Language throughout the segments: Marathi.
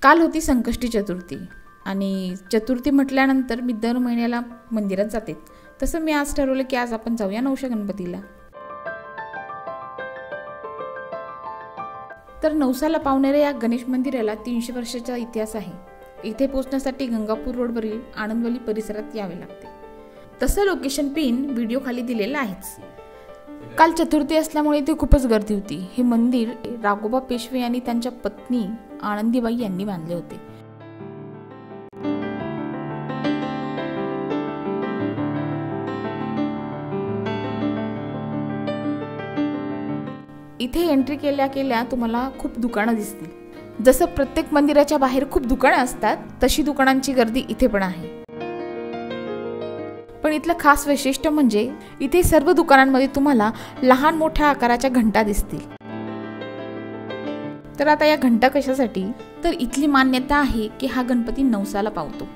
काल होती संकष्टी चतुर्थी आणि चतुर्थी म्हटल्यानंतर मी दर महिन्याला मंदिरात जाते. तसं मी आज ठरवलं की आज आपण जाऊया नवशा गणपतीला. तर नवसाला पावणाऱ्या या गणेश मंदिराला 300 वर्षाचा इतिहास आहे. इथे पोहोचण्यासाठी गंगापूर रोडवरील आनंदवली परिसरात यावे लागते. तसं लोकेशन पिन व्हिडिओ खाली दिलेलं आहेच. काल चतुर्थी असल्यामुळे इथे खूपच गर्दी होती. हे मंदिर राघोबा पेशवे यांनी त्यांच्या पत्नी आनंदीबाई यांनी बांधले होते. इथे एंट्री केल्या केल्या तुम्हाला खूप दुकानं दिसतील. जसं प्रत्येक मंदिराच्या बाहेर खूप दुकानं असतात तशी दुकानांची गर्दी इथे पण आहे. पण इथलं खास वैशिष्ट्य म्हणजे इथे सर्व दुकानांमध्ये तुम्हाला लहान मोठ्या आकाराच्या घंटा दिसतील. तर आता या घंटा कशासाठी? तर इथली मान्यता आहे की हा गणपती नवसाला पावतो.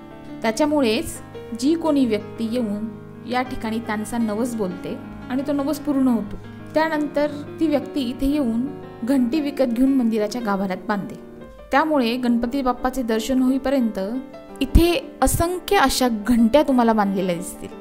त्याच्यामुळेच जी कोणी व्यक्ती येऊन या ठिकाणी त्यांचा नवस बोलते आणि तो नवस पूर्ण होतो. त्यानंतर ती व्यक्ती इथे येऊन घंटी विकत घेऊन मंदिराच्या गाभाऱ्यात बांधते. त्यामुळे गणपती बाप्पाचे दर्शन होईपर्यंत इथे असंख्य अशा घंट्या तुम्हाला बांधलेल्या दिसतील.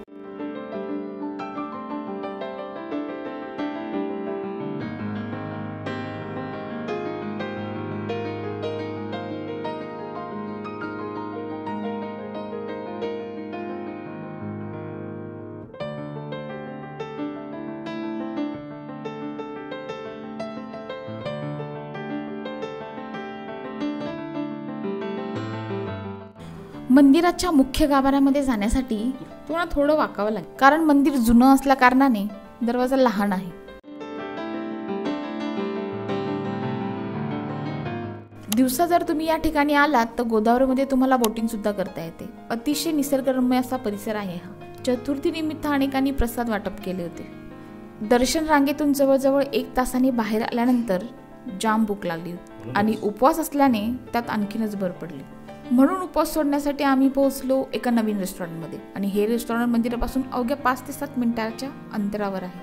मंदिराच्या मुख्य गाभाऱ्यामध्ये जाण्यासाठी तुम्हाला थोडं वाकावं लागेल, कारण मंदिर जुनं असल्या कारणाने दरवाजा लहान आहे. दिवसा जर तुम्ही या ठिकाणी आलात तर गोदावरीमध्ये तुम्हाला बोटिंग सुद्धा करता येते. अतिशय निसर्गरम्य असा परिसर आहे हा. चतुर्थी निमित्त अनेकांनी प्रसाद वाटप केले होते. दर्शन रांगेतून जवळजवळ 1 तासाने बाहेर आल्यानंतर जाम भूक लागली होती आणि उपवास असल्याने त्यात आणखीनच भर पडली. म्हणून उपवास सोडण्यासाठी आम्ही पोहोचलो एका नवीन रेस्टॉरंटमध्ये आणि हे रेस्टॉरंट मंदिरापासून अवघ्या 5 ते 7 मिनिटाच्या अंतरावर आहे.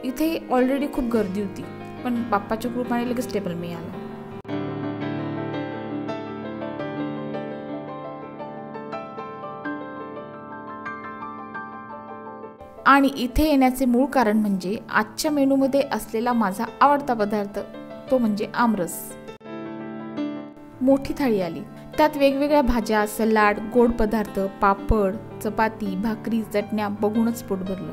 इथे ऑलरेडी खूप गर्दी होती, पण बाप्पाच्या कृपेने लगेच टेबल मिळाला. आणि इथे येण्याचे मूळ कारण म्हणजे आजच्या मेनूमध्ये असलेला माझा आवडता पदार्थ, तो म्हणजे आमरस. मोठी थाळी आली, त्यात वेगवेगळ्या भाज्या, सलाड, गोड पदार्थ, पापड, चपाती, भाकरी, चटण्या बघूनच पोट भरलं.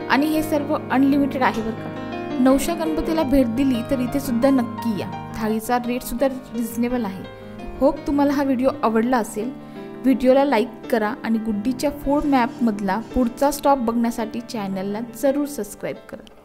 आणि हे सर्व अनलिमिटेड आहे बरं का. नवशा गणपतीला भेट दिली तर इथे सुद्धा नक्की या. थाळीचा रेट सुद्धा रिझनेबल आहे. होप तुम्हाला हा व्हिडिओ आवडला असेल. व्हिडिओला लाईक करा आणि गुड्डीच्या फूड मॅपमधला पुढचा स्टॉप बघण्यासाठी चॅनलला जरूर सबस्क्राईब करा.